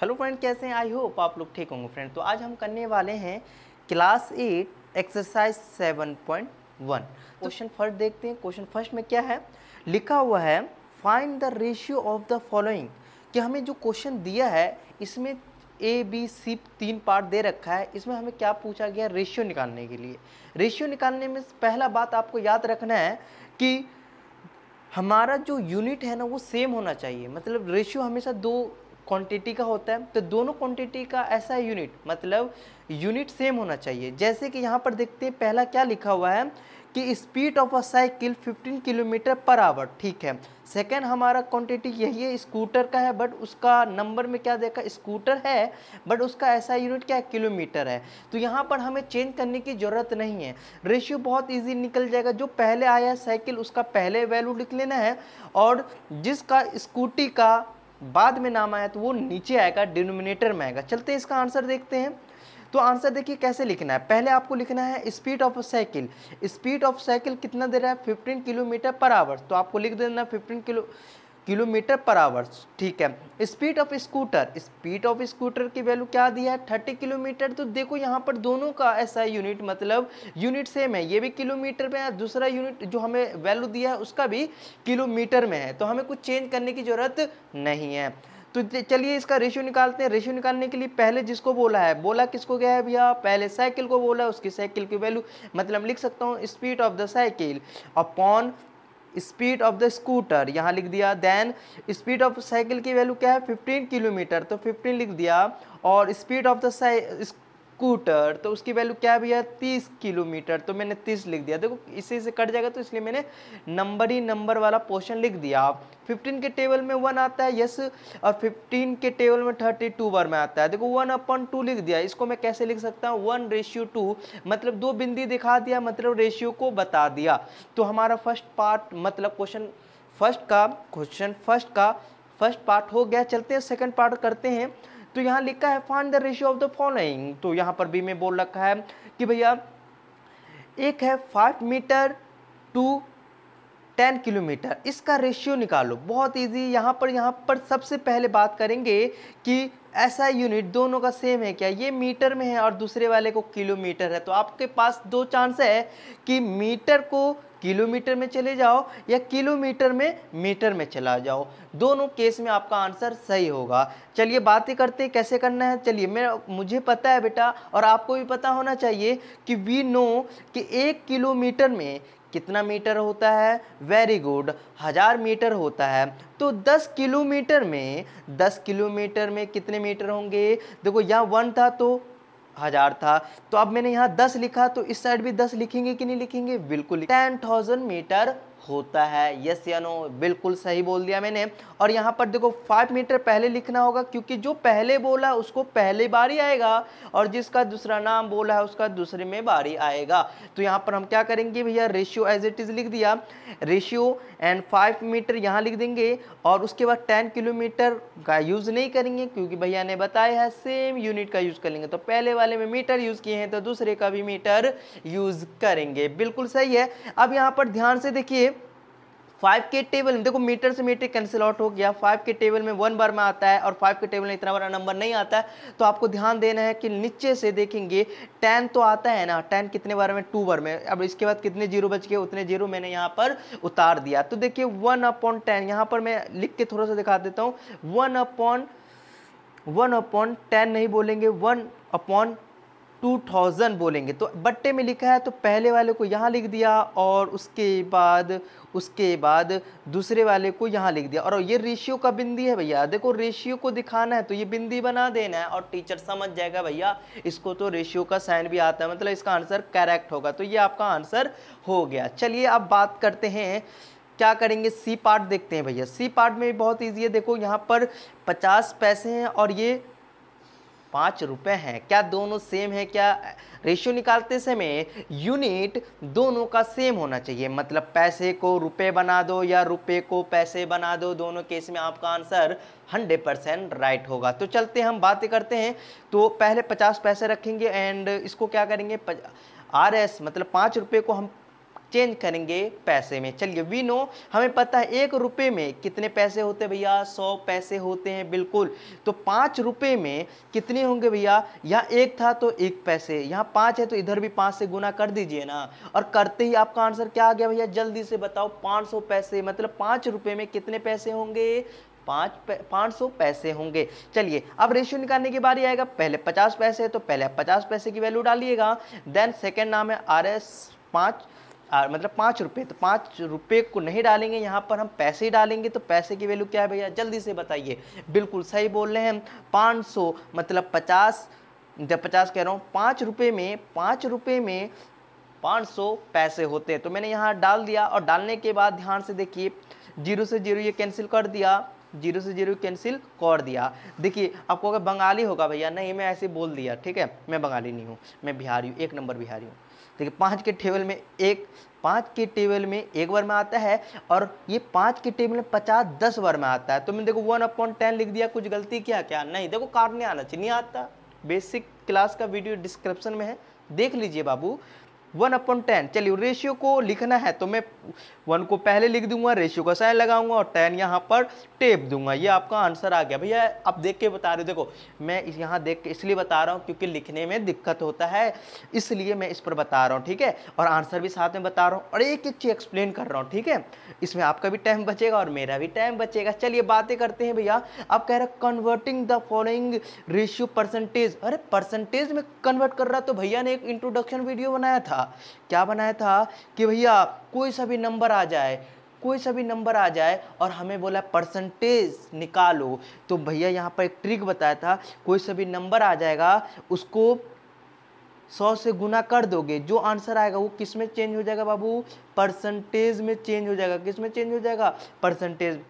Hello friend, कैसे हैं? I hope आप लोग ठीक होंगे फ्रेंड। तो आज हम करने वाले हैं क्लास 8 एक्सरसाइज 7.1। क्वेश्चन फर्स्ट देखते हैं। क्वेश्चन फर्स्ट में क्या है लिखा हुआ है, find the ratio of the following. कि हमें जो क्वेश्चन दिया है इसमें ए बी सी 3 पार्ट दे रखा है। इसमें हमें क्या पूछा गया, रेशियो निकालने के लिए। रेशियो निकालने में पहला बात आपको याद रखना है कि हमारा जो यूनिट है ना वो सेम होना चाहिए। मतलब रेशियो हमेशा दो क्वांटिटी का होता है, तो दोनों क्वांटिटी का ऐसा यूनिट मतलब यूनिट सेम होना चाहिए। जैसे कि यहाँ पर देखते हैं पहला क्या लिखा हुआ है कि speed of a cycle 15 kilometre per hour, ठीक है। सेकेंड हमारा क्वांटिटी यही है, स्कूटर का है, बट उसका नंबर में क्या देखा, स्कूटर है बट उसका ऐसा यूनिट क्या है, किलोमीटर है। तो यहाँ पर हमें चेंज करने की ज़रूरत नहीं है, रेशियो बहुत इजी निकल जाएगा। जो पहले आया है साइकिल उसका पहले वैल्यू लिख लेना है, और जिसका स्कूटी का बाद में नाम आया तो वो नीचे आएगा, डिनोमिनेटर में आएगा। चलते हैं इसका आंसर देखते हैं। तो आंसर देखिए कैसे लिखना है। पहले आपको लिखना है speed of cycle. Speed of cycle कितना दे रहा है, 15 किलोमीटर पर आवर। तो आपको लिख देना 15 किलोमीटर पर आवर, ठीक है। Speed of scooter, speed of scooter की वैल्यू क्या दिया है, 30 किलोमीटर। तो देखो यहाँ पर दोनों का ऐसा यूनिट मतलब यूनिट सेम है, ये भी किलोमीटर में है, दूसरा यूनिट जो हमें वैल्यू दिया है उसका भी किलोमीटर में है। तो हमें कुछ चेंज करने की जरूरत नहीं है। तो चलिए इसका रेशियो निकालते हैं। रेशियो निकालने के लिए पहले जिसको बोला है, बोला किसको गया है भैया, पहले साइकिल को बोला, उसकी साइकिल की वैल्यू मतलब लिख सकता हूँ speed of the cycle upon speed of the scooter, यहाँ लिख दिया। देन स्पीड ऑफ साइकिल की वैल्यू क्या है, 15 किलोमीटर, तो 15 लिख दिया। और स्पीड ऑफ द स्कूटर तो उसकी वैल्यू क्या भी है, 30 किलोमीटर, तो मैंने 30 लिख दिया। देखो इसी से कट जाएगा तो इसलिए मैंने नंबर ही नंबर वाला पोर्शन लिख दिया। 15 के टेबल में 1 आता है, यस, और 15 के टेबल में 32 बार में आता है। देखो 1/2 लिख दिया। इसको मैं कैसे लिख सकता हूँ, 1:2, मतलब 2 बिंदी दिखा दिया, मतलब रेशियो को बता दिया। तो हमारा फर्स्ट पार्ट मतलब क्वेश्चन फर्स्ट का फर्स्ट पार्ट हो गया। चलते हैं सेकंड पार्ट करते हैं। तो यहाँ लिखा है find the ratio of the following. तो यहाँ पर भी मैं बोल रखा है कि भैया एक है 5 मीटर टू 10 किलोमीटर, इसका रेशियो निकालो। बहुत इजी। यहाँ पर सबसे पहले बात करेंगे कि ऐसा यूनिट दोनों का सेम है क्या, ये मीटर में है और दूसरे वाले को किलोमीटर है। तो आपके पास दो चांस है कि मीटर को किलोमीटर में चले जाओ या किलोमीटर में मीटर में चला जाओ। दोनों केस में आपका आंसर सही होगा। चलिए बातें करते हैं कैसे करना है। चलिए मुझे पता है बेटा, और आपको भी पता होना चाहिए कि वी नो कि 1 किलोमीटर में कितना मीटर होता है, वेरी गुड, 1000 मीटर होता है। तो 10 किलोमीटर में कितने मीटर होंगे, देखो यहाँ 1 था तो 1000 था, तो अब मैंने यहाँ 10 लिखा, तो इस साइड भी 10 लिखेंगे कि नहीं लिखेंगे, बिल्कुल। 10,000 मीटर होता है, यस या नो, बिल्कुल सही बोल दिया मैंने। और यहाँ पर देखो 5 मीटर पहले लिखना होगा, क्योंकि जो पहले बोला उसको पहले बारी आएगा, और जिसका दूसरा नाम बोला है उसका दूसरे में बारी आएगा। तो यहाँ पर हम क्या करेंगे भैया, रेशियो एज इट इज लिख दिया, रेशियो एंड 5 मीटर यहाँ लिख देंगे। और उसके बाद 10 किलोमीटर का यूज नहीं करेंगे, क्योंकि भैया ने बताया है सेम यूनिट का यूज कर लेंगे। तो पहले वाले में मीटर यूज किए हैं तो दूसरे का भी मीटर यूज करेंगे, बिल्कुल सही है। अब यहाँ पर ध्यान से देखिए, 5 के टेबल में देखो मीटर से मीटर कैंसिल आउट हो गया। 5 के टेबल में 1 बार में आता है, और 5 के टेबल में इतना बड़ा नंबर नहीं आता है। तो आपको ध्यान देना है कि नीचे से देखेंगे 10 तो आता है ना, 10 कितने बार में, 2 बार में। अब इसके बाद कितने जीरो बच गए, उतने जीरो मैंने यहाँ पर उतार दिया। तो देखिए 1/10, यहाँ पर मैं लिख के थोड़ा सा दिखा देता हूँ। 1/10 नहीं बोलेंगे, 1/2000 बोलेंगे। तो बट्टे में लिखा है तो पहले वाले को यहाँ लिख दिया, और उसके बाद दूसरे वाले को यहाँ लिख दिया। और ये रेशियो का बिंदी है भैया, देखो रेशियो को दिखाना है तो ये बिंदी बना देना है, और टीचर समझ जाएगा भैया इसको तो रेशियो का साइन भी आता है, मतलब इसका आंसर करेक्ट होगा। तो ये आपका आंसर हो गया। चलिए अब बात करते हैं क्या करेंगे, सी पार्ट देखते हैं भैया। सी पार्ट में भी बहुत ईजी है। देखो यहाँ पर 50 पैसे हैं और ये 5 रुपए हैं, क्या दोनों सेम है क्या। रेशियो निकालते समय यूनिट दोनों का सेम होना चाहिए, मतलब पैसे को रुपए बना दो या रुपए को पैसे बना दो, दोनों केस में आपका आंसर 100% राइट होगा। तो चलते हम बातें करते हैं। तो पहले 50 पैसे रखेंगे, एंड इसको क्या करेंगे, RS मतलब 5 रुपए को हम चेंज करेंगे पैसे में। चलिए वी नो, हमें पता है 1 रुपये में कितने पैसे होते हैं भैया, 100 पैसे होते हैं, बिल्कुल। तो 5 रुपये में कितने होंगे भैया, यहाँ 1 था तो 1 पैसे, यहाँ 5 है तो इधर भी 5 से गुना कर दीजिए ना, और करते ही आपका आंसर क्या आ गया भैया, जल्दी से बताओ, 500 पैसे। मतलब 5 रुपये में कितने पैसे होंगे, 500 पैसे होंगे। चलिए अब रेशियो निकालने की बारी आएगा। पहले 50 पैसे तो पहले 50 पैसे की वैल्यू डालिएगा। देन सेकेंड नाम है RS 5, मतलब 5 रुपये, तो 5 रुपये को नहीं डालेंगे, यहाँ पर हम पैसे ही डालेंगे। तो पैसे की वैल्यू क्या है भैया, जल्दी से बताइए। बिल्कुल सही बोल रहे हैं, 500 मतलब 50, जब 50 कह रहा हूँ, 5 रुपये में 500 पैसे होते हैं। तो मैंने यहाँ डाल दिया, और डालने के बाद ध्यान से देखिए, 0 से 0 ये कैंसिल कर दिया, 0 से 0 कैंसिल कर दिया। देखिए आपको अगर बंगाली होगा भैया, नहीं मैं ऐसे बोल दिया, ठीक है, मैं बंगाली नहीं हूँ, मैं बिहारी हूँ, 1 नंबर बिहारी हूँ। देखिए 5 के टेबल में 1 बार में आता है, और ये 5 के टेबल में 50 10 बार में आता है। तो मैंने देखो 1/10 लिख दिया, कुछ गलती क्या नहीं, देखो काटने आना चाहिए, नहीं आता। बेसिक क्लास का वीडियो डिस्क्रिप्शन में है, देख लीजिए बाबू। 1/10। चलिए रेशियो को लिखना है तो मैं 1 को पहले लिख दूंगा, रेशियो का साइन लगाऊंगा, और 10 यहाँ पर टेप दूंगा। ये आपका आंसर आ गया भैया। अब देख के बता रहे हो, देखो मैं यहाँ देख के इसलिए बता रहा हूँ क्योंकि लिखने में दिक्कत होता है, इसलिए मैं इस पर बता रहा हूँ, ठीक है, और आंसर भी साथ में बता रहा हूँ, और एक एक चीज एक्सप्लेन कर रहा हूँ, ठीक है। इसमें आपका भी टाइम बचेगा और मेरा भी टाइम बचेगा। चलिए बातें करते हैं भैया। अब कह रहे converting the following ratio percentage. अरे परसेंटेज में कन्वर्ट कर रहा, तो भैया ने एक इंट्रोडक्शन वीडियो बनाया था। क्या बनाया था कि भैया कोई सा भी नंबर आ जाए और हमें बोला परसेंटेज निकालो। तो भैया यहाँ पर एक ट्रिक बताया था, कोई सा भी नंबर आ जाएगा उसको 100 से गुना कर दोगे, जो आंसर आएगा वो किस में चेंज हो जाएगा बाबू, परसेंटेज में चेंज हो जाएगा। किस में चेंज हो जाएगा, परसेंटेज।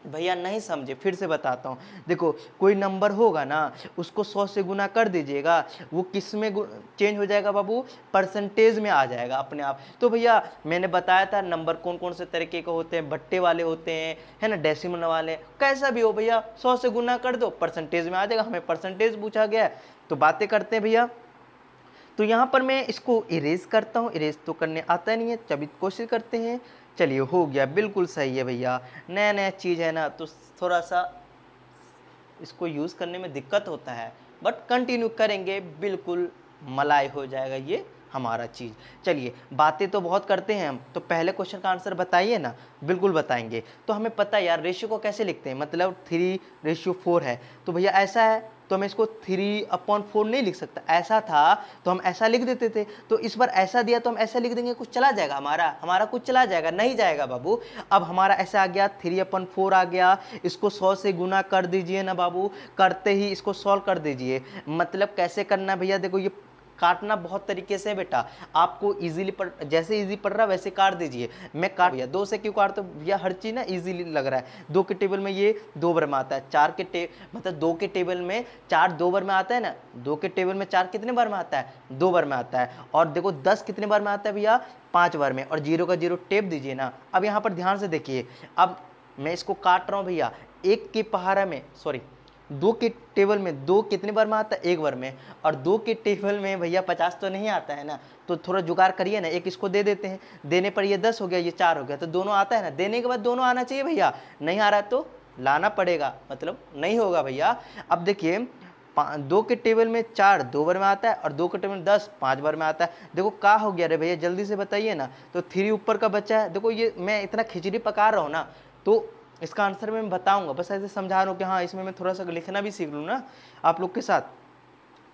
भैया नहीं समझे, फिर से बताता हूँ। देखो कोई नंबर होगा ना, उसको 100 से गुना कर दीजिएगा, वो किस में चेंज हो जाएगा बाबू, परसेंटेज में आ जाएगा अपने आप। तो भैया मैंने बताया था नंबर कौन कौन से तरीके के होते हैं, बट्टे वाले होते हैं, है ना, डेसिमल वाले, कैसा भी हो भैया 100 से गुना कर दो, परसेंटेज में आ जाएगा। हमें परसेंटेज पूछा गया है, तो बातें करते हैं भैया। तो यहाँ पर मैं इसको इरेज करता हूँ, इरेज तो करने आता नहीं है, चलिए कोशिश करते हैं। चलिए हो गया, बिल्कुल सही है भैया। नया नया चीज़ है ना, तो थोड़ा सा इसको यूज़ करने में दिक्कत होता है, बट कंटिन्यू करेंगे बिल्कुल मलाई हो जाएगा ये हमारा चीज़। चलिए बातें तो बहुत करते हैं हम, तो पहले क्वेश्चन का आंसर बताइए ना। बिल्कुल बताएंगे। तो हमें पता है यार रेशियो को कैसे लिखते हैं, मतलब 3:4 है, तो भैया ऐसा है तो मैं इसको 3/4 नहीं लिख सकता, ऐसा था तो हम ऐसा लिख देते थे। तो इस बार ऐसा दिया तो हम ऐसा लिख देंगे, कुछ चला जाएगा हमारा कुछ चला जाएगा, नहीं जाएगा बाबू। अब हमारा ऐसा आ गया 3/4 आ गया, इसको 100 से गुना कर दीजिए ना बाबू, करते ही इसको सॉल्व कर दीजिए। मतलब कैसे करना है भैया, देखो ये काटना बहुत तरीके से है बेटा, आपको इजीली जैसे इजी पढ़ रहा है वैसे काट दीजिए। मैं काट भैया 2 से क्यों काटता हूँ भैया, हर चीज़ ना इजीली लग रहा है। 2 के टेबल में ये 2 बार में आता है, 4 के मतलब 2 के टेबल में 4 2 बार में आता है ना, 2 के टेबल में 4 कितने बार में आता है, 2 बार में आता है। और देखो 10 कितने बार में आता है भैया, 5 बार में, और 0 का 0 टेप दीजिए ना। अब यहाँ पर ध्यान से देखिए, अब मैं इसको काट रहा हूँ भैया, 1 के पहाड़ा में 2 के टेबल में 2 कितने बार में आता है, 1 बार में, और 2 के टेबल में भैया 50 तो नहीं आता है ना, तो थोड़ा जुगाड़ करिए ना, एक इसको दे देते हैं, देने पर ये 10 हो गया, ये 4 हो गया, तो दोनों आता है ना, देने के बाद दोनों आना चाहिए भैया, नहीं आ रहा तो लाना पड़ेगा, मतलब नहीं होगा भैया। अब देखिए 2 के टेबल में 4 2 बार में आता है, और 2 के टेबल में 10 5 बार में आता है। देखो क्या हो गया रे भैया, जल्दी से बताइए ना। तो 3 ऊपर का बच्चा है, देखो ये मैं इतना खिचड़ी पका रहा हूँ ना, तो इसका आंसर मैं बताऊंगा, बस ऐसे समझा रहा हूँ कि हाँ इसमें मैं थोड़ा सा लिखना भी सीख लूँ ना आप लोग के साथ।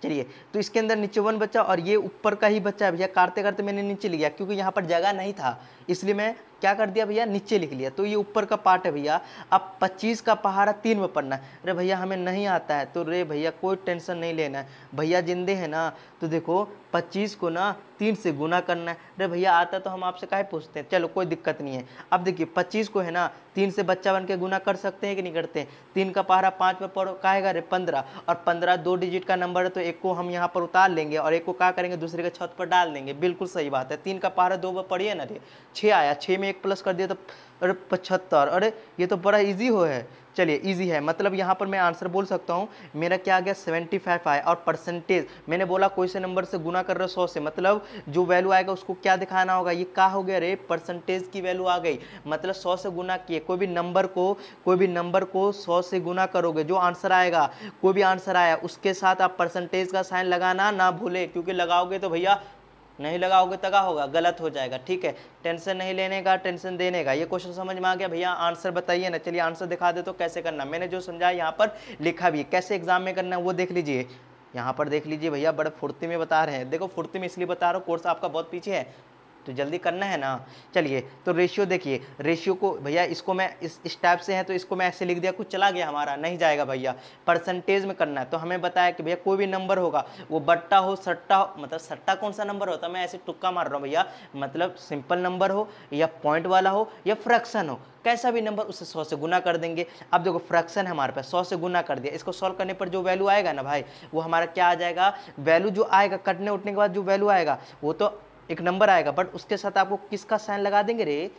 चलिए तो इसके अंदर नीचे 1 बच्चा और ये ऊपर का ही बच्चा है भैया, काटते करते मैंने नीचे लिया क्योंकि यहाँ पर जगह नहीं था, इसलिए मैं क्या कर दिया भैया, नीचे लिख लिया। तो ये ऊपर का पार्ट है भैया। अब 25 का पहाड़ा 3 में पढ़ना है। अरे भैया हमें नहीं आता है, तो रे भैया कोई टेंशन नहीं लेना है, भैया जिंदे हैं ना, तो देखो 25 को ना 3 से गुना करना है। अरे भैया आता तो हम आपसे काहे पूछते हैं, चलो कोई दिक्कत नहीं है। अब देखिए 25 को है ना 3 से बच्चा बन के गुना कर सकते हैं कि नहीं करते हैं। 3 का पहाड़ा 5 में पढ़ो, काहेगा रे 15, और 15 2 डिजिट का नंबर है, तो एक को हम यहाँ पर उतार लेंगे और एक को क्या करेंगे, दूसरे के छत पर डाल देंगे। बिल्कुल सही बात है। 3 का पहाड़ा 2 बार पढ़िए ना रे, 6 आया, 6 में 1 प्लस कर दिया तो अरे 75, अरे ये तो बड़ा इजी हो है। चलिए इजी है, मतलब यहाँ पर मैं आंसर बोल सकता हूँ मेरा क्या आ गया 75 आया। और परसेंटेज मैंने बोला कोई से नंबर से गुना कर रहे हो 100 से, मतलब जो वैल्यू आएगा उसको क्या दिखाना होगा, ये क्या हो गया रे, परसेंटेज की वैल्यू आ गई, मतलब 100 से गुना किए। कोई भी नंबर को 100 से गुना करोगे, जो आंसर आएगा, कोई भी आंसर आया उसके साथ आप परसेंटेज का साइन लगाना ना भूले, क्योंकि लगाओगे तो भैया, नहीं लगाओगे तो क्या होगा, गलत हो जाएगा। ठीक है, टेंशन नहीं लेने का, टेंशन देने का। ये क्वेश्चन समझ में आ गया भैया? आंसर बताइए ना। चलिए आंसर दिखा दे तो कैसे करना, मैंने जो समझा यहाँ पर लिखा भी है, कैसे एग्जाम में करना है वो देख लीजिए। यहाँ पर देख लीजिए भैया, बड़े फुर्ती में बता रहे हैं। देखो फुर्ती में इसलिए बता रहा हूँ, कोर्स आपका बहुत पीछे है तो जल्दी करना है ना। चलिए तो रेशियो देखिए, रेशियो को भैया इसको मैं इस टाइप से है तो इसको मैं ऐसे लिख दिया, कुछ चला गया हमारा, नहीं जाएगा भैया। परसेंटेज में करना है तो हमें बताया कि भैया कोई भी नंबर होगा, वो बट्टा हो सट्टा हो, मतलब सट्टा कौन सा नंबर होता है, मैं ऐसे तुक्का मार रहा हूँ भैया, मतलब सिंपल नंबर हो या पॉइंट वाला हो या फ्रैक्शन हो, कैसा भी नंबर उसे 100 से गुना कर देंगे। अब देखो फ्रैक्शन है हमारे पास, 100 से गुना कर दिया, इसको सॉल्व करने पर जो वैल्यू आएगा ना भाई, वो हमारा क्या आ जाएगा, वैल्यू जो आएगा कटने उठने के बाद जो वैल्यू आएगा वो तो एक नंबर आएगा, बट उसके साथ आपको किसका साइन लगा देंगे रे,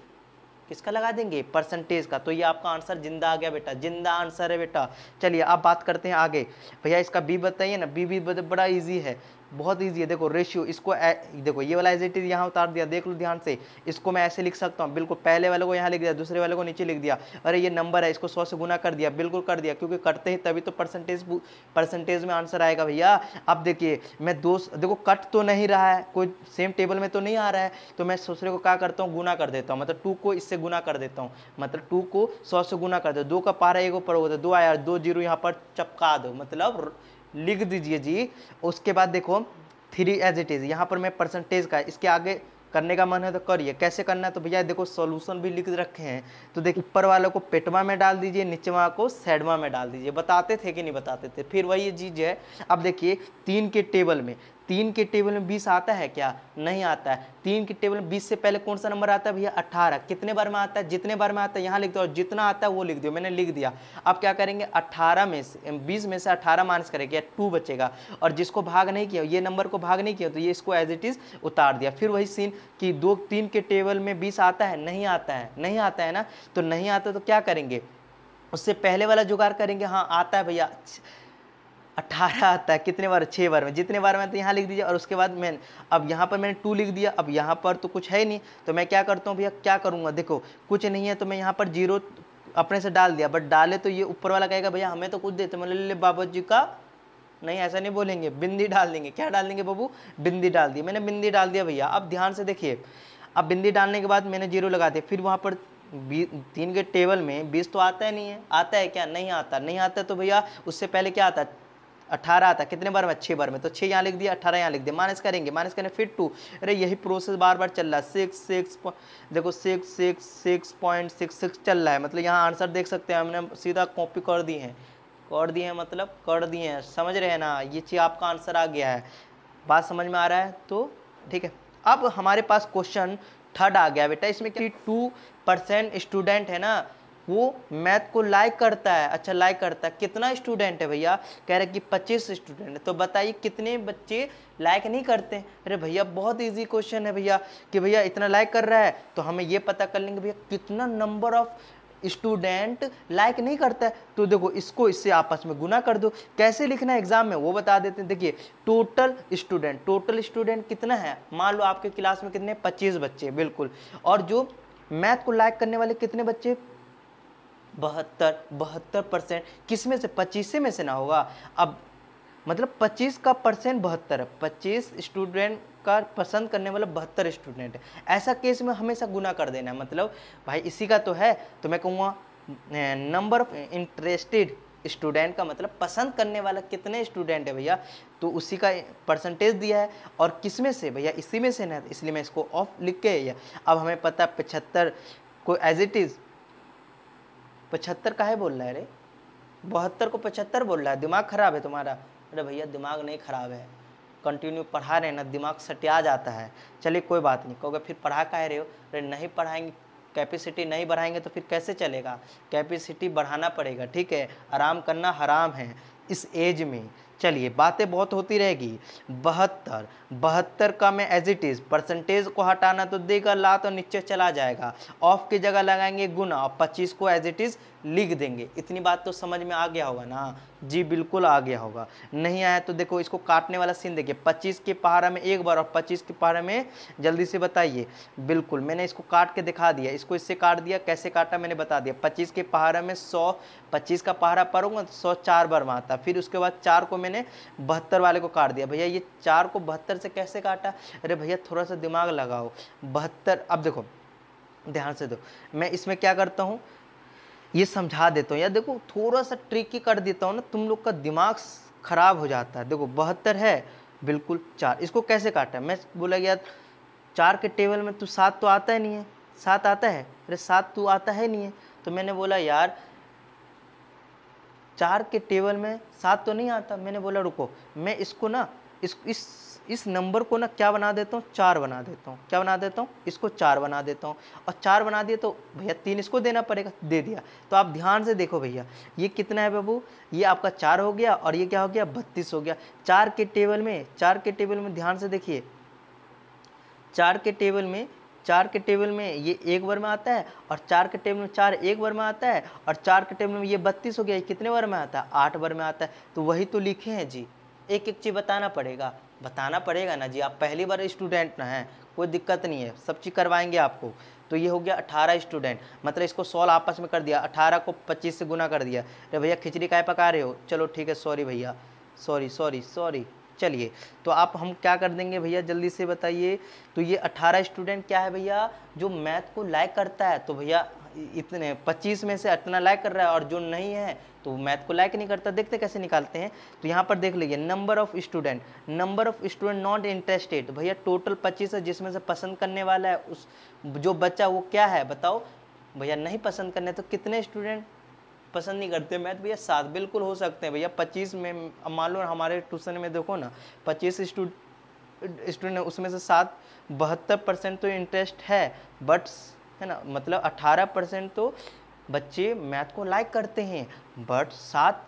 किसका लगा देंगे, परसेंटेज का। तो ये आपका आंसर जिंदा आ गया बेटा, जिंदा आंसर है बेटा। चलिए अब बात करते हैं आगे। भैया इसका बी बताइए ना, बी भी बड़ा इजी है, बहुत इजी है। देखो रेशियो, इसको देखो ये वाला एज इट इज यहाँ उतार दिया, देख लो ध्यान से। इसको मैं ऐसे लिख सकता हूँ, बिल्कुल पहले वाले को यहाँ लिख दिया, दूसरे वाले को नीचे लिख दिया। अरे ये नंबर है, इसको 100 से गुना कर दिया, बिल्कुल कर दिया, क्योंकि करते ही तभी तो परसेंटेज में आंसर आएगा भैया। अब देखिए मैं देखो कट तो नहीं रहा है, कोई सेम टेबल में तो नहीं आ रहा है, तो मैं दूसरे को क्या करता हूँ, गुना कर देता हूँ, मतलब 2 को इससे गुना कर देता हूँ, मतलब 2 को 100 से गुना कर दो। 2 का पारा 1 ऊपर होता है, 2 आया, 2 जीरो यहाँ पर चपका दो, मतलब लिख दीजिए जी। उसके बाद देखो 3 एज इट इज, यहाँ पर मैं परसेंटेज का, इसके आगे करने का मन है तो करिए। कैसे करना है तो भैया देखो सॉल्यूशन भी लिख रखे हैं, तो देखिए ऊपर वालों को पेटवा में डाल दीजिए, नीचे वालों को सैडवा में डाल दीजिए। बताते थे कि नहीं बताते थे, फिर वही चीज़ है। अब देखिए 3 के टेबल में, 3 के टेबल में 20 आता है क्या, नहीं आता है। 3 के टेबल में 20 से पहले कौन सा नंबर आता है भैया, 18। कितने बार में आता है, जितने बार में आता है यहाँ लिख दो, और जितना आता है वो लिख दो, मैंने लिख दिया। अब क्या करेंगे, 18 में से 20 में से 18 माइनस करेंगे, 2 बचेगा, और जिसको भाग नहीं किया, ये नंबर को भाग नहीं किया, तो ये इसको एज इट इज उतार दिया। फिर वही सीन कि 3 के टेबल में 20 आता है, नहीं आता है, नहीं आता है ना, तो नहीं आता तो क्या करेंगे, उससे पहले वाला जुगाड़ करेंगे। हाँ आता है भैया, 18 आता है, कितने बार, 6 बार में, जितने बार में तो यहाँ लिख दीजिए। और उसके बाद मैं अब यहाँ पर मैंने 2 लिख दिया, अब यहाँ पर तो कुछ है नहीं, तो मैं क्या करता हूँ भैया, क्या करूँगा, देखो कुछ नहीं है तो मैं यहाँ पर 0 अपने से डाल दिया, बट डाले तो ये ऊपर वाला कहेगा भैया हमें तो कुछ देते, मतलब ले बाबा जी का, नहीं ऐसा नहीं बोलेंगे, बिंदी डाल देंगे। क्या डाल देंगे बाबू, बिंदी डाल दी, मैंने बिंदी डाल दिया भैया। अब ध्यान से देखिए, अब बिंदी डालने के बाद मैंने 0 लगा दिया, फिर वहाँ पर 3 के टेबल में 20 तो आता है, नहीं है, आता है क्या, नहीं आता, नहीं आता तो भैया उससे पहले क्या आता है, 18 आता, कितने बार में, 6 बार में, तो 6 यहाँ लिख दिया, 18 यहाँ लिख दिया, माइनस करेंगे, माइनस करने फिर 2। अरे यही प्रोसेस बार बार चल रहा है, 6 देखो 6.66 चल रहा है, मतलब यहाँ आंसर देख सकते हैं, हमने सीधा कॉपी कर दी है, मतलब कर दिए हैं, समझ रहे हैं ना, ये चीज़ आपका आंसर आ गया है। बात समझ में आ रहा है तो ठीक है। अब हमारे पास क्वेश्चन 3 आ गया बेटा, इसमें कि 2% स्टूडेंट है ना, वो मैथ को लाइक करता है। अच्छा लाइक करता है, कितना स्टूडेंट है भैया, कह रहे कि 25 स्टूडेंट है, तो बताइए कितने बच्चे लाइक नहीं करते हैं। अरे भैया बहुत इजी क्वेश्चन है भैया, कि भैया इतना लाइक कर रहा है तो हमें ये पता कर लेंगे भैया कितना नंबर ऑफ स्टूडेंट लाइक नहीं करता है। तो देखो इसको इससे आपस में गुना कर दो, कैसे लिखना है एग्जाम में वो बता देते हैं। देखिए टोटल स्टूडेंट कितना है, मान लो आपके क्लास में कितने, 25 बच्चे, बिल्कुल, और जो मैथ को लाइक करने वाले कितने बच्चे, 72%। किस में से, 25 में से ना होगा। अब मतलब 25 का परसेंट 72 है, 25 स्टूडेंट का पसंद करने वाला 72 स्टूडेंट है, ऐसा केस में हमेशा गुना कर देना है। मतलब भाई इसी का तो है, तो मैं कहूँगा नंबर ऑफ इंटरेस्टेड स्टूडेंट का मतलब पसंद करने वाला कितने स्टूडेंट है भैया, तो उसी का परसेंटेज दिया है, और किस में से भैया, इसी में से ना, इसलिए मैं इसको ऑफ लिख के या अब हमें पता 75 को एज इट इज़ 75 काहे बोल रहा है रे, 72 को 75 बोल रहा है, दिमाग खराब है तुम्हारा। अरे भैया दिमाग नहीं खराब है, कंटिन्यू पढ़ा रहे ना, दिमाग सटिया जाता है। चलिए कोई बात नहीं, कहोगे फिर पढ़ा काहे रहे हो, अरे नहीं पढ़ाएंगे, कैपेसिटी नहीं बढ़ाएंगे तो फिर कैसे चलेगा, कैपेसिटी बढ़ाना पड़ेगा, ठीक है, आराम करना हराम है इस एज में, चलिए बातें बहुत होती रहेगी। 72, 72 का मैं एज इट इज परसेंटेज को हटाना तो देगा ला तो नीचे चला जाएगा, ऑफ की जगह लगाएंगे गुना और 25 को एज इट इज लिख देंगे। इतनी बात तो समझ में आ गया होगा ना जी, बिल्कुल आ गया होगा। नहीं आया तो देखो इसको काटने वाला सीन देखिए, 25 के पहाड़ा में एक बार और 25 के पहाड़ा में, जल्दी से बताइए। बिल्कुल मैंने इसको काट के दिखा दिया, इसको इससे काट दिया, कैसे काटा मैंने बता दिया। 25 के पहाड़ा में 100, 25 का पहाड़ा पढ़ूंगा तो 100 4 बार में आता, फिर उसके बाद 4 को मैंने 72 वाले को काट दिया। भैया ये 4 को 72 से कैसे काटा, अरे भैया थोड़ा सा दिमाग लगाओ। 72, अब देखो ध्यान से दो, मैं इसमें क्या करता हूँ ये समझा देता हूँ, यार देखो थोड़ा सा ट्रिकी कर देता हूँ ना, तुम लोग का दिमाग खराब हो जाता है। देखो 72 है, बिल्कुल 4, इसको कैसे काटा, मैं बोला यार 4 के टेबल में तो 7 तो आता ही नहीं है, 7 आता है, अरे 7 तो आता है नहीं है, तो मैंने बोला यार 4 के टेबल में 7 तो नहीं आता। मैंने बोला रुको मैं इसको ना इस नंबर को ना क्या बना देता हूँ, 4 बना देता हूँ। क्या बना देता हूँ, इसको 4 बना देता हूँ, और 4 बना दिया तो भैया 3 इसको देना पड़ेगा, दे दिया। तो आप ध्यान से देखो भैया ये कितना है बाबू, ये आपका 4 हो गया और ये क्या हो गया 32 हो गया। 4 के टेबल में ध्यान से देखिए, 4 के टेबल में ये एक बार में आता है, और 4 के टेबल में 4 एक बार में आता है, और 4 के टेबल में ये 32 हो गया, ये कितने बार में आता है, 8 बार में आता है। तो वही तो लिखे हैं जी, एक एक चीज़ बताना पड़ेगा ना जी, आप पहली बार स्टूडेंट ना हैं, कोई दिक्कत नहीं है, सब चीज़ करवाएंगे आपको। तो ये हो गया 18 स्टूडेंट, मतलब इसको 16 आपस में कर दिया, 18 को 25 से गुना कर दिया। अरे भैया खिचड़ी काय पका रहे हो, चलो ठीक है सॉरी भैया, सॉरी। चलिए तो आप हम क्या कर देंगे भैया, जल्दी से बताइए। तो ये 18 स्टूडेंट क्या है भैया, जो मैथ को लाइक करता है, तो भैया इतने 25 में से इतना लाइक कर रहा है, और जो नहीं है तो मैथ को लाइक नहीं करता। देखते कैसे निकालते हैं, तो यहाँ पर देख लीजिए number of student not interested, भैया टोटल 25 है, जिसमें से पसंद करने वाला है उस जो बच्चा वो क्या है बताओ भैया, नहीं पसंद करने, तो कितने स्टूडेंट पसंद नहीं करते मैथ, भैया 7 बिल्कुल हो सकते हैं भैया। 25 में मान लो हमारे ट्यूशन में देखो ना 25 स्टूडेंट उसमें से 7 72% तो इंटरेस्ट है, बट है ना, मतलब 18% तो बच्चे मैथ को लाइक करते हैं, बट 7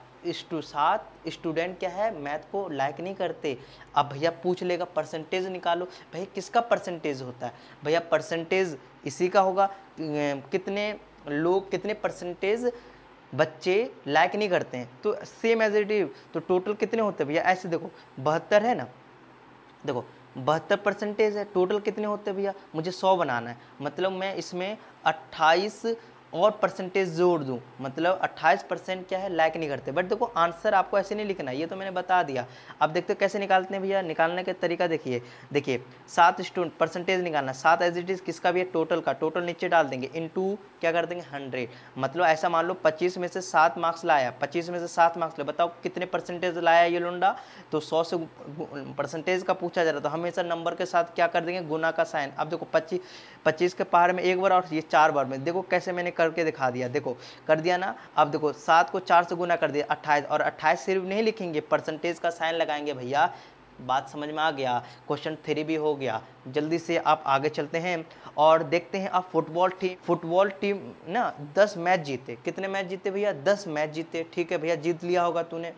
स्टूडेंट क्या है मैथ को लाइक नहीं करते। अब भैया पूछ लेगा परसेंटेज निकालो, भैया किसका परसेंटेज होता है, भैया परसेंटेज इसी का होगा, कितने लोग कितने परसेंटेज बच्चे लाइक नहीं करते हैं, तो सेम एज इट इज। तो टोटल कितने होते हैं भैया, ऐसे देखो 72 है ना, देखो 72% है, टोटल कितने होते हैं भैया, मुझे 100 बनाना है, मतलब मैं इसमें 28 और परसेंटेज जोड़ दूं, मतलब 28% क्या है लाइक नहीं करते। बट देखो आंसर आपको ऐसे नहीं लिखना, ये तो मैंने बता दिया। अब देखते हो कैसे निकालते हैं भैया, निकालने का तरीका देखिए 7 स्टूडेंट परसेंटेज निकालना, 7 एज इट इज किसका भी है टोटल का, टोटल नीचे डाल देंगे, इनटू क्या कर देंगे 100। मतलब ऐसा मान लो 25 में से 7 मार्क्स लाया, 25 में से 7 मार्क्स लाया, बताओ कितने परसेंटेज लाया ये लुंडा, तो 100 से परसेंटेज का पूछा जा रहा, तो हमेशा नंबर के साथ क्या कर देंगे गुना का साइन। अब देखो 25 के पहाड़ में एक बार और ये 4 बार में, देखो कैसे मैंने करके दिखा दिया, देखो कर दिया ना। अब देखो 7 को 4 से गुना कर दिया 28, और 28 सिर्फ नहीं लिखेंगे, परसेंटेज का साइन लगाएंगे भैया। बात समझ में आ गया, क्वेश्चन 3 भी हो गया। जल्दी से आप आगे चलते हैं और देखते हैं आप फुटबॉल टीम ना 10 मैच जीते, कितने मैच जीते भैया 10 मैच जीते, ठीक है भैया जीत लिया होगा तूने।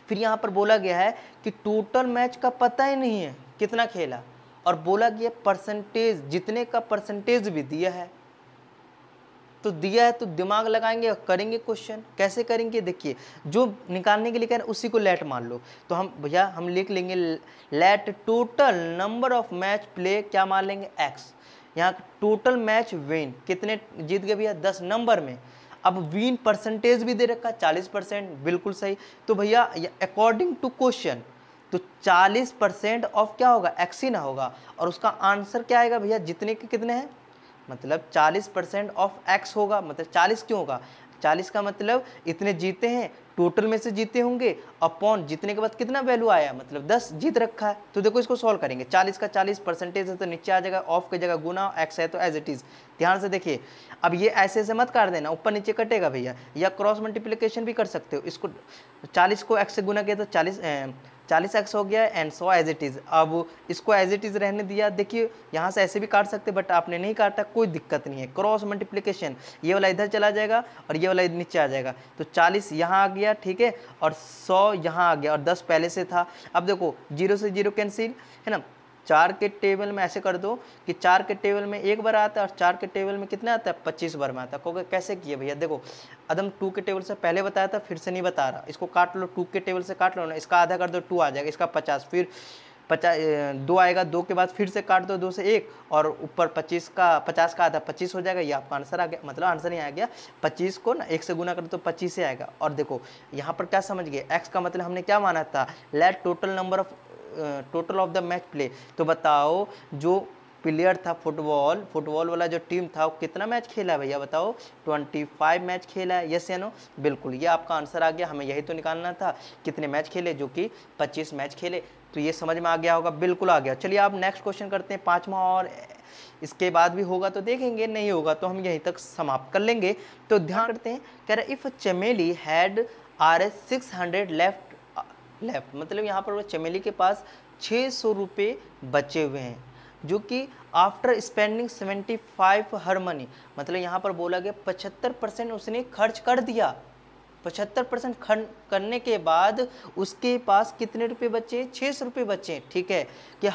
फिर यहाँ पर बोला गया है कि टोटल मैच का पता ही नहीं है कितना खेला, और बोला गया परसेंटेज जितने का परसेंटेज भी दिया है, तो दिया है तो दिमाग लगाएंगे और करेंगे क्वेश्चन। कैसे करेंगे देखिए, जो निकालने के लिए कह रहे हैं उसी को लेट मान लो, तो हम भैया हम लिख लेंगे let total number of match play क्या मान लेंगे एक्स। यहाँ टोटल मैच विन कितने जीत गए भैया 10 नंबर में। अब विन परसेंटेज भी दे रखा 40%, बिल्कुल सही। तो भैया अकॉर्डिंग टू क्वेश्चन तो 40% ऑफ क्या होगा एक्स ही ना होगा, और उसका आंसर क्या आएगा भैया जितने के कितने हैं, मतलब 40% ऑफ एक्स होगा। मतलब 40 क्यों होगा, 40 का मतलब इतने जीते हैं, टोटल में से जीते होंगे, अपॉन जीतने के बाद कितना वैल्यू आया, मतलब 10 जीत रखा है। तो देखो इसको सॉल्व करेंगे, 40 का 40 परसेंटेज है तो नीचे आ जाएगा, ऑफ की जगह गुना, एक्स है तो एज इट इज। ध्यान से देखिए, अब ये ऐसे ऐसे मत काट देना, ऊपर नीचे कटेगा भैया, या क्रॉस मल्टीप्लिकेशन भी कर सकते हो। इसको 40 को एक्स से गुना किया तो 40 40x हो गया एंड 100 एज इट इज़। अब इसको एज इट इज़ रहने दिया। देखिए यहाँ से ऐसे भी काट सकते बट आपने नहीं काटा, कोई दिक्कत नहीं है। क्रॉस मल्टीप्लिकेशन, ये वाला इधर चला जाएगा और ये वाला नीचे आ जाएगा, तो 40 यहाँ आ गया, ठीक है, और 100 यहाँ आ गया और 10 पहले से था। अब देखो 0 से 0 कैंसिल है ना। 4 के टेबल में ऐसे कर दो कि 4 के टेबल में 1 बार आता है और 4 के टेबल में कितना आता है, 25 बार में आता है। कहोगे कैसे किए भैया, देखो अदम 2 के टेबल से पहले बताया था, फिर से नहीं बता रहा। इसको काट लो, 2 के टेबल से काट लो ना, इसका आधा कर दो 2 आ जाएगा, इसका 50, फिर 2 आएगा, 2 के बाद फिर से काट दो 2 से 1 और ऊपर 50 का आधा 25 हो जाएगा। ये आपका आंसर आ गया, मतलब आंसर नहीं आ गया, 25 को ना 1 से गुना कर दो तो 25 से आएगा। और देखो यहाँ पर क्या समझ गए, x का मतलब हमने क्या माना था, let total of the match play. तो बताओ जो प्लेयर था फुटबॉल वाला जो टीम था वो कितना मैच खेला है भैया, बताओ 25 मैच खेला है, यस या नो। बिल्कुल, ये आपका आंसर आ गया। हमें यही तो निकालना था, कितने मैच खेले, जो कि 25 मैच खेले। तो ये समझ में आ गया होगा, बिल्कुल आ गया। चलिए आप नेक्स्ट क्वेश्चन करते हैं, 5वां, और इसके बाद भी होगा तो देखेंगे, नहीं होगा तो हम यहीं तक समाप्त कर लेंगे। तो ध्यान करते हैं, कह रहे इफ चमेली हैड Rs 600 लेफ्ट, मतलब यहाँ पर वो चमेली के पास 600 रुपये बचे हुए हैं, जो कि आफ्टर स्पेंडिंग 75 हर मनी, मतलब यहाँ पर बोला गया 75% उसने खर्च कर दिया। 75% खर्च करने के बाद उसके पास कितने रुपए बचे, 600 रुपये बचे, ठीक है। कि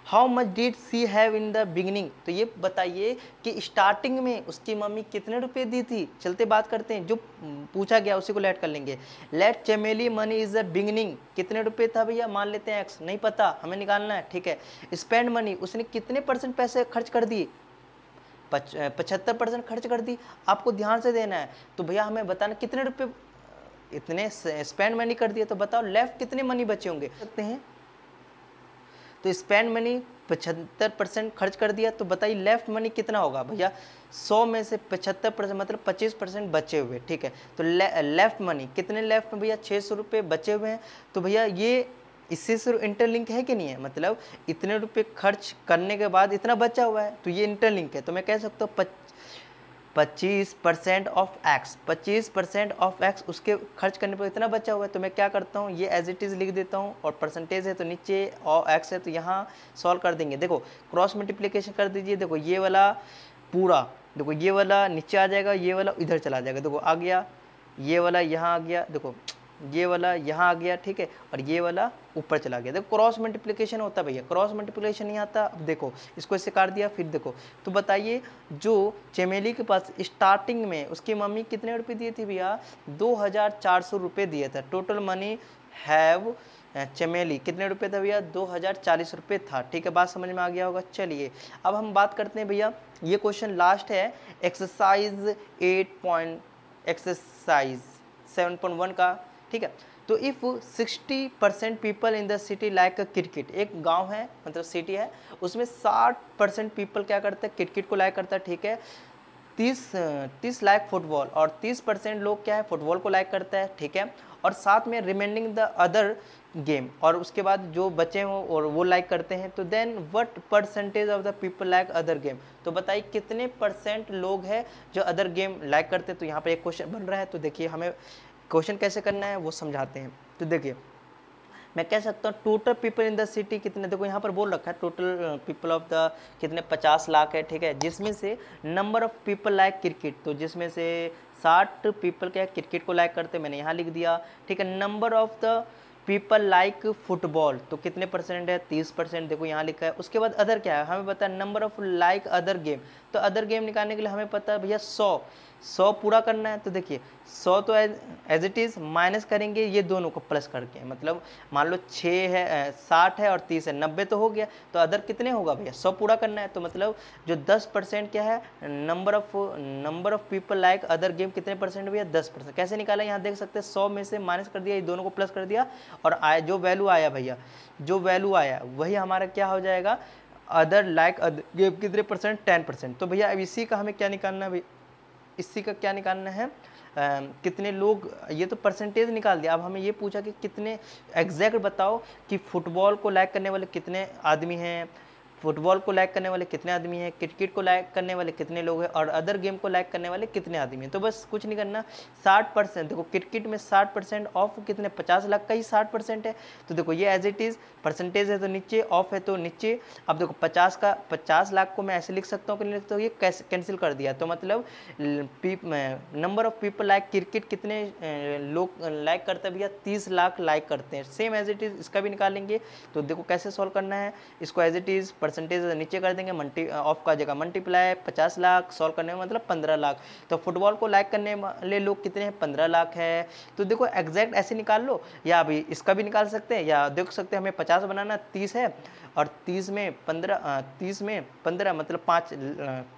how much did she have in the beginning, तो ये बताइए कि स्टार्टिंग में उसकी मम्मी कितने रुपए दी थी। चलते बात करते हैं, जो पूछा गया उसी को लेट कर लेंगे। लेट चमेली मनी इज द बिगिनिंग, कितने रुपए था भैया, मान लेते हैं एक्स, नहीं पता, हमें निकालना है, ठीक है। स्पेंड मनी, उसने कितने % पैसे खर्च कर दिए, 75% खर्च कर दी। आपको ध्यान से देना है, तो भैया हमें बताना कितने रुपए इतने स्पेंड मनी कर दिए। तो बताओ लेफ्ट कितने मनी बचे होंगे, सकते हैं। तो स्पेंड मनी 75% खर्च कर दिया, तो बताइए लेफ्ट मनी कितना होगा भैया, 100 में से 75% मतलब 25% बचे हुए, ठीक है। तो लेफ्ट मनी कितने लेफ्ट में भैया, 600 रुपये बचे हुए हैं। तो भैया ये इससे सिर्फ इंटरलिंक है कि नहीं है, मतलब इतने रुपए खर्च करने के बाद इतना बचा हुआ है, तो ये इंटरलिंक है। तो मैं कह सकता हूँ 25% ऑफ एक्स, 25% ऑफ एक्स, उसके खर्च करने पर इतना बचा हुआ है। तो मैं क्या करता हूँ, ये एज इट इज़ लिख देता हूँ, और परसेंटेज है तो नीचे और एक्स है तो यहाँ सॉल्व कर देंगे। देखो क्रॉस मल्टीप्लिकेशन कर दीजिए, देखो ये वाला पूरा, देखो ये वाला नीचे आ जाएगा, ये वाला इधर चला जाएगा, देखो आ गया, ये वाला यहाँ आ गया, देखो ये वाला यहाँ आ गया, ठीक है, और ये वाला ऊपर चला गया। देखो क्रॉस मल्टीप्लिकेशन होता है भैया, क्रॉस मल्टीप्लिकेशन नहीं आता। अब देखो इसको इससे काट दिया, फिर देखो, तो बताइए जो चमेली के पास स्टार्टिंग में उसकी मम्मी कितने रुपए दिए थे भैया, 2400 रुपये दिए थे। टोटल मनी हैव चमेली कितने रुपए था भैया, 2040 रुपये था, ठीक है। बात समझ में आ गया होगा। चलिए अब हम बात करते हैं भैया, ये क्वेश्चन लास्ट है एक्सरसाइज 7.1 का, ठीक है। तो if 60% people in the city like cricket, एक गांव है मतलब सिटी है, उसमें 60% पीपल क्या करते हैं, क्रिकेट को लाइक करता है, ठीक है। 30 लाइक फुटबॉल, और 30% लोग क्या है, फुटबॉल को लाइक करता है, ठीक है। और साथ में रिमेंडिंग द अदर गेम, और उसके बाद जो बचे हो और वो लाइक करते हैं, तो then what percentage of the people like other game, तो बताइए कितने % लोग हैं जो अदर गेम लाइक करते हैं। तो यहाँ पे एक क्वेश्चन बन रहा है, तो देखिए हमें क्वेश्चन कैसे करना है वो समझाते हैं। तो देखिए मैं कह सकता हूँ total people in the city कितने, देखो यहाँ पर बोल रखा है टोटल पीपल ऑफ द कितने, 50 लाख है, ठीक है। जिसमें से number of people like cricket, तो जिसमें से 60 पीपल क्या क्रिकेट को लाइक करते हैं, मैंने यहाँ लिख दिया, ठीक है। Number of the people like football, तो कितने % है, 30%, देखो यहाँ लिखा है। उसके बाद अदर क्या है, हमें पता है number of like other game, तो अदर गेम निकालने के लिए हमें पता है भैया 100 पूरा करना है। तो देखिए 100 तो एज इट इज़ माइनस करेंगे ये दोनों को प्लस करके, मतलब मान लो 6 है 60 है और 30 है, 90 तो हो गया। तो अदर कितने होगा भैया, 100 पूरा करना है। तो मतलब जो 10% क्या है, number of people like other game कितने % भैया, 10%। कैसे निकाला, यहाँ देख सकते हैं 100 में से माइनस कर दिया, ये दोनों को प्लस कर दिया, और आया जो वैल्यू आया भैया, जो वैल्यू आया वही हमारा क्या हो जाएगा, अदर लाइक अदर गेम कितने %, 10%। तो भैया अब इसी का हमें क्या निकालना है, इसी का क्या निकालना है, कितने लोग, ये तो परसेंटेज निकाल दिया। अब हमें ये पूछा कि कितने एग्जैक्ट बताओ कि फुटबॉल को लाइक करने वाले कितने आदमी हैं, फुटबॉल को लाइक करने वाले कितने आदमी हैं, क्रिकेट को लाइक करने वाले कितने लोग हैं और अदर गेम को लाइक करने वाले कितने आदमी हैं। तो बस कुछ नहीं करना, 60%, देखो क्रिकेट में 60% ऑफ कितने, 50 लाख का ही 60% है। तो देखो ये एज इट इज़ परसेंटेज है तो नीचे, ऑफ है तो नीचे। अब देखो 50 लाख को मैं ऐसे लिख सकता हूँ कि नहीं लिख सकता हूँ, ये कैसे कैंसिल कर दिया। तो मतलब number of people like cricket, कितने लोग लाइक करते हैं भैया, 30 लाख लाइक करते हैं। सेम एज इट इज़ इसका भी निकालेंगे। तो देखो कैसे सॉल्व करना है इसको, एज इट इज़ परसेंटेज नीचे कर देंगे, ऑफ का जगह मल्टीप्लाई 50 लाख, सॉल्व करने में मतलब 15 लाख। तो फुटबॉल को लाइक करने वाले लोग कितने हैं, 15 लाख है। तो देखो एग्जैक्ट ऐसे निकाल लो, या अभी इसका भी निकाल सकते हैं, या देख सकते हैं हमें 50 बनाना, 30 है और 30 में 15 मतलब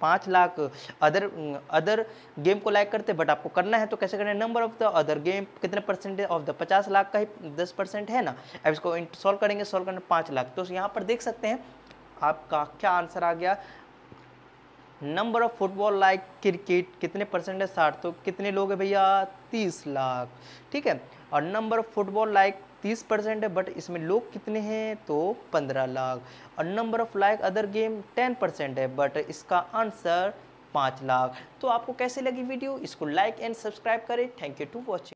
5 लाख अदर गेम को लाइक करते। बट आपको करना है तो कैसे करना है, number of the other game कितने परसेंटेज ऑफ द 50 लाख का ही 10% है ना। अब इसको सॉल्व करेंगे, सॉल्व करना 5 लाख। तो यहाँ पर देख सकते हैं आपका क्या आंसर आ गया, number of football like cricket कितने परसेंट है, 60। तो कितने लोग हैं भैया, 30 लाख, ठीक है। और नंबर ऑफ फुटबॉल लाइक 30% है, बट इसमें लोग कितने हैं, तो 15 लाख। और number of like other game 10% है, बट इसका आंसर 5 लाख। तो आपको कैसे लगी वीडियो, इसको लाइक एंड सब्सक्राइब करें। Thank you to watching.